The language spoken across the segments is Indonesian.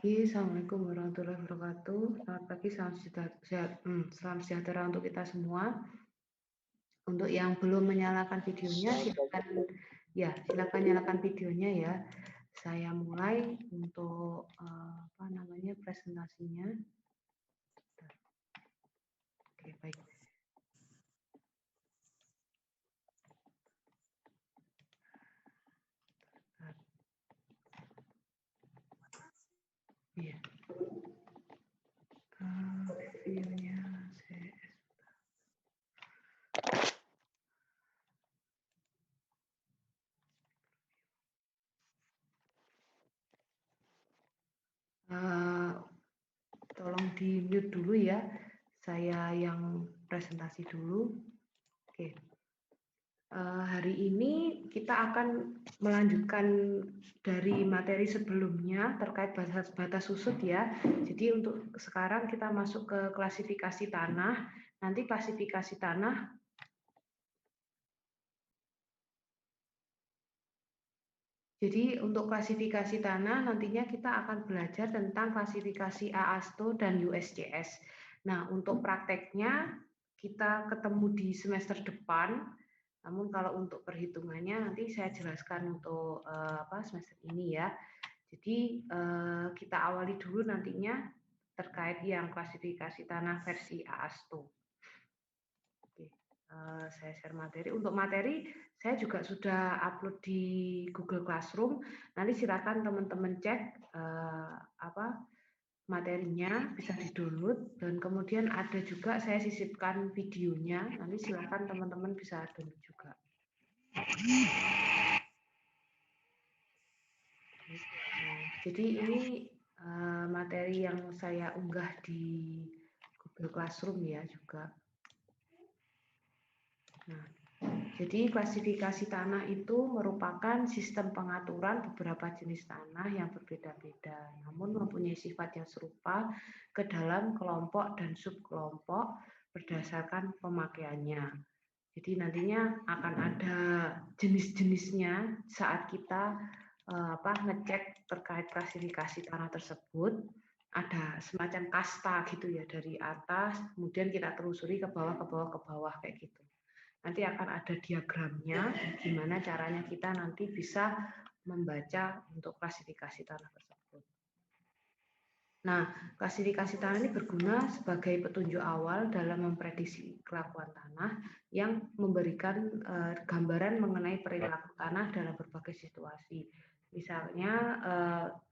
pagi, Assalamualaikum warahmatullahi wabarakatuh. Selamat pagi, salam sejahtera untuk kita semua. Untuk yang belum menyalakan videonya, silakan nyalakan videonya ya. Saya mulai untuk presentasinya. Oke, baik. Iya. Videonya saya tolong di mute dulu ya. Saya yang presentasi dulu. Oke. Hari ini kita akan melanjutkan dari materi sebelumnya terkait batas susut ya. Jadi untuk sekarang kita masuk ke klasifikasi tanah. Nanti klasifikasi tanah Jadi untuk klasifikasi tanah nantinya kita akan belajar tentang klasifikasi AASTO dan USCS. Nah, untuk prakteknya kita ketemu di semester depan. Namun kalau untuk perhitungannya nanti saya jelaskan untuk semester ini ya. Jadi kita awali dulu nantinya terkait yang klasifikasi tanah versi AASTO. Oke, saya share materi. Untuk materi saya juga sudah upload di Google Classroom. Nanti silakan teman-teman cek materinya, bisa di-download, dan kemudian ada juga saya sisipkan videonya. Nanti silakan teman-teman bisa download juga. Jadi ini materi yang saya unggah di Google Classroom ya juga. Nah, jadi klasifikasi tanah itu merupakan sistem pengaturan beberapa jenis tanah yang berbeda-beda, namun mempunyai sifat yang serupa ke dalam kelompok dan subkelompok berdasarkan pemakaiannya. Jadi nantinya akan ada jenis-jenisnya saat kita ngecek terkait klasifikasi tanah tersebut. Ada semacam kasta gitu ya, dari atas, kemudian kita telusuri ke bawah, kayak gitu. Nanti akan ada diagramnya, gimana caranya kita nanti bisa membaca untuk klasifikasi tanah tersebut. Nah, klasifikasi tanah ini berguna sebagai petunjuk awal dalam memprediksi kelakuan tanah yang memberikan gambaran mengenai perilaku tanah dalam berbagai situasi. Misalnya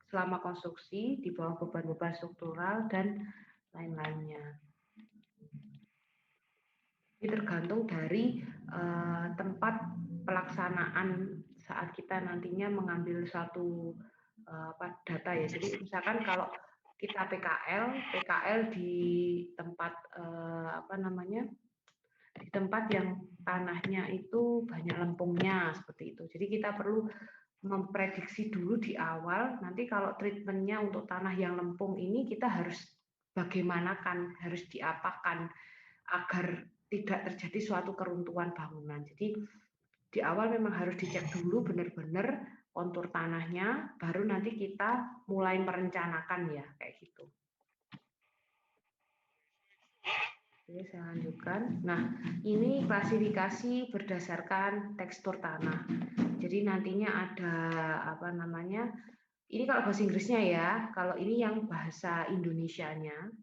selama konstruksi, di bawah beban-beban struktural, dan lain-lainnya. Ini tergantung dari tempat pelaksanaan saat kita nantinya mengambil suatu data ya. Jadi misalkan kalau kita PKL di tempat di tempat yang tanahnya itu banyak lempungnya seperti itu. Jadi kita perlu memprediksi dulu di awal. Nanti kalau treatmentnya untuk tanah yang lempung ini kita harus bagaimanakan, harus diapakan agar tidak terjadi suatu keruntuhan bangunan. Jadi di awal memang harus dicek dulu benar-benar kontur tanahnya, baru nanti kita mulai merencanakan ya, kayak gitu. Oke, saya lanjutkan. Nah, ini klasifikasi berdasarkan tekstur tanah. Jadi nantinya ada ini kalau bahasa Inggrisnya ya, kalau ini yang bahasa Indonesianya.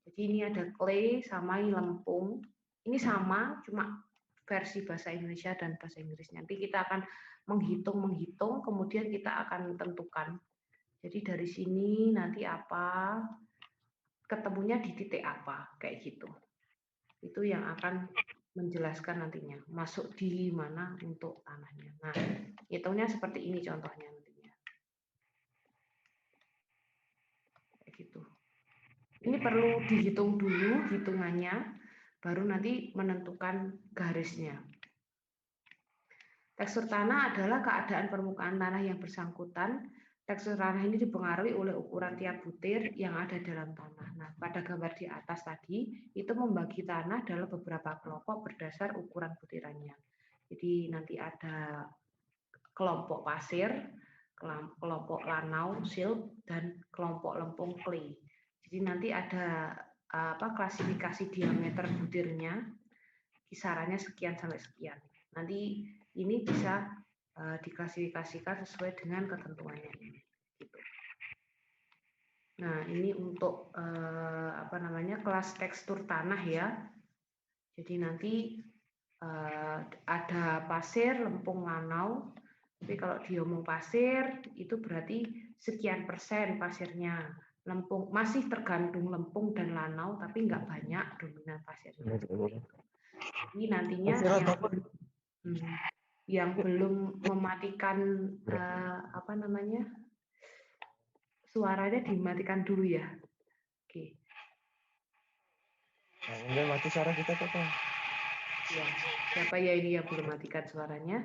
Jadi ini ada clay sama lempung. Ini sama, cuma versi bahasa Indonesia dan bahasa Inggris. Nanti kita akan menghitung, kemudian kita akan tentukan. Jadi dari sini nanti apa, ketemunya di titik apa, kayak gitu. Itu yang akan menjelaskan nantinya, masuk di mana untuk tanahnya. Nah, hitungnya seperti ini contohnya nantinya. Kayak gitu. Ini perlu dihitung dulu hitungannya, baru nanti menentukan garisnya. Tekstur tanah adalah keadaan permukaan tanah yang bersangkutan. Tekstur tanah ini dipengaruhi oleh ukuran tiap butir yang ada dalam tanah. Nah, pada gambar di atas tadi, itu membagi tanah dalam beberapa kelompok berdasar ukuran butirannya. Jadi nanti ada kelompok pasir, kelompok lanau, silk, dan kelompok lempung clay. Jadi nanti ada klasifikasi diameter butirnya, kisarannya sekian sampai sekian. Nanti ini bisa diklasifikasikan sesuai dengan ketentuannya ini. Gitu. Nah, ini untuk kelas tekstur tanah ya. Jadi nanti ada pasir, lempung, lanau. Tapi kalau diomong pasir itu berarti sekian persen pasirnya. Lempung masih tergantung lempung dan lanau, tapi nggak banyak dominan pasirnya. Jadi nantinya yang belum mematikan suaranya dimatikan dulu ya. Oke. Udah mati suara kita kok. Ya, siapa ya ini yang belum matikan suaranya?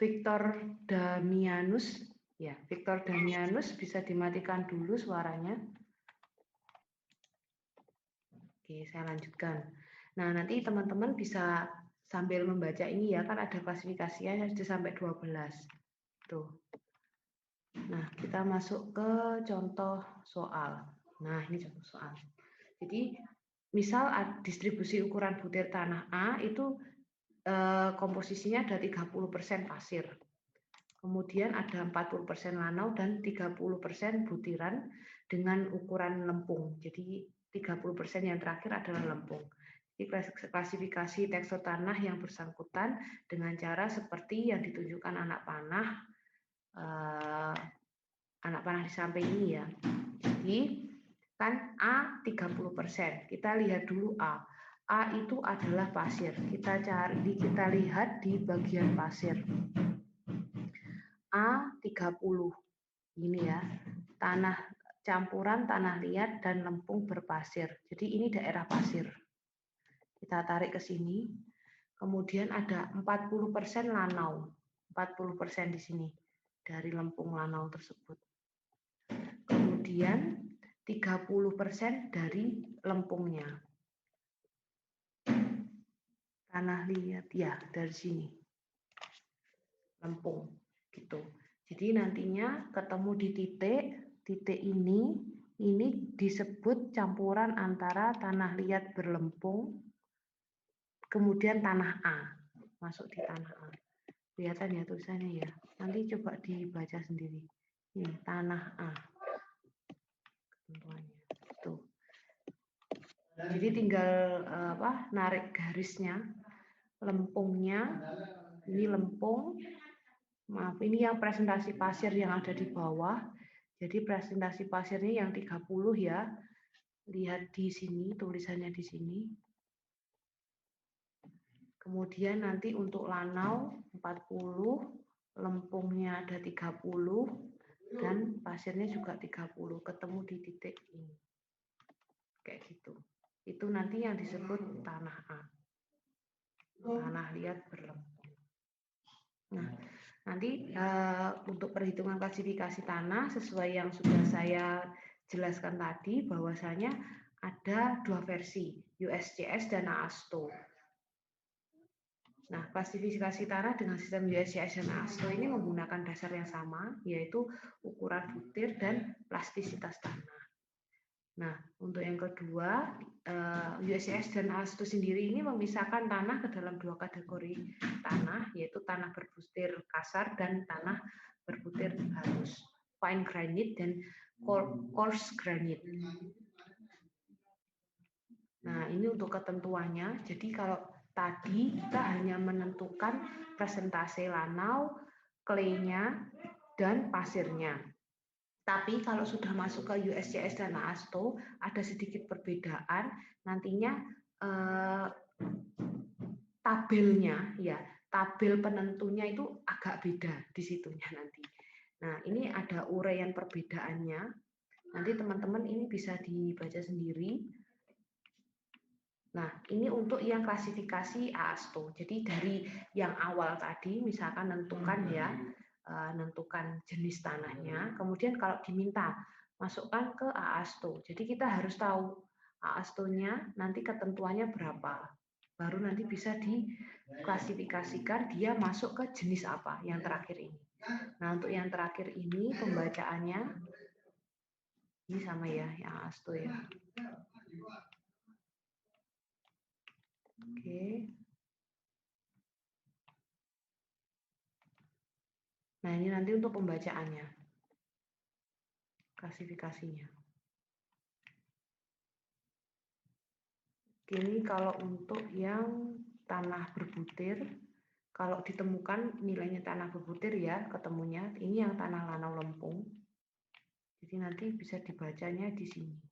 Victor Damianus, ya, Victor Damianus bisa dimatikan dulu suaranya. Oke, saya lanjutkan. Nah, nanti teman-teman bisa sambil membaca ini ya, kan ada klasifikasinya sudah sampai 12. Tuh. Nah, kita masuk ke contoh soal. Nah, ini contoh soal. Jadi, misal distribusi ukuran butir tanah A itu komposisinya ada 30% pasir. Kemudian ada 40% lanau dan 30% butiran dengan ukuran lempung. Jadi 30% yang terakhir adalah lempung. Jadi klasifikasi tekstur tanah yang bersangkutan dengan cara seperti yang ditunjukkan anak panah di samping ini ya. Jadi kan A 30%. Kita lihat dulu A. A itu adalah pasir. Kita lihat di bagian pasir. A 30. Ini ya. Campuran tanah liat dan lempung berpasir. Jadi ini daerah pasir. Kita tarik ke sini. Kemudian ada 40% lanau. 40% di sini dari lempung lanau tersebut. Kemudian 30% dari lempungnya. Tanah liat ya dari sini. Lempung gitu. Jadi nantinya ketemu di titik ini disebut campuran antara tanah liat berlempung kemudian tanah A. Masuk di tanah A. Kelihatan ya tulisannya ya. Nanti coba dibaca sendiri. Ini tanah A. Ketentuannya. Tuh. Jadi tinggal narik garisnya, lempungnya, ini lempung, maaf ini yang presentasi pasir yang ada di bawah, jadi presentasi pasirnya yang 30 ya, lihat di sini, tulisannya di sini. Kemudian nanti untuk lanau 40, lempungnya ada 30, dan pasirnya juga 30, ketemu di titik ini. Kayak gitu. Itu nanti yang disebut tanah A. Tanah liat berlempung. Nah, nanti untuk perhitungan klasifikasi tanah sesuai yang sudah saya jelaskan tadi, bahwasanya ada dua versi, USGS dan AASTO. Nah, klasifikasi tanah dengan sistem USGS dan AASTO ini menggunakan dasar yang sama, yaitu ukuran butir dan plastisitas tanah. Nah, untuk yang kedua, USGS dan AASTO sendiri ini memisahkan tanah ke dalam dua kategori tanah, yaitu tanah berbutir kasar dan tanah berbutir halus, fine granite dan coarse granite. Nah, ini untuk ketentuannya. Jadi kalau tadi kita hanya menentukan presentase lanau, clay-nya, dan pasirnya. Tapi kalau sudah masuk ke USGS dan AASTO ada sedikit perbedaan. Nantinya tabelnya ya, tabel penentunya itu agak beda di situnya nanti. Nah, ini ada uraian perbedaannya. Nanti teman-teman ini bisa dibaca sendiri. Nah, ini untuk yang klasifikasi AASTO. Jadi dari yang awal tadi, misalkan nentukan jenis tanahnya. Kemudian kalau diminta masukkan ke AASTO. Jadi kita harus tahu AASTO-nya nanti ketentuannya berapa. baru nanti bisa diklasifikasikan dia masuk ke jenis apa yang terakhir ini. Nah, untuk yang terakhir ini pembacaannya ini sama ya, yang ASTO ya. Oke. Nah, ini nanti untuk pembacaannya, klasifikasinya. Ini kalau untuk yang tanah berbutir, kalau ditemukan nilainya tanah berbutir ya, ketemunya ini yang tanah lanau lempung. Jadi nanti bisa dibacanya di sini.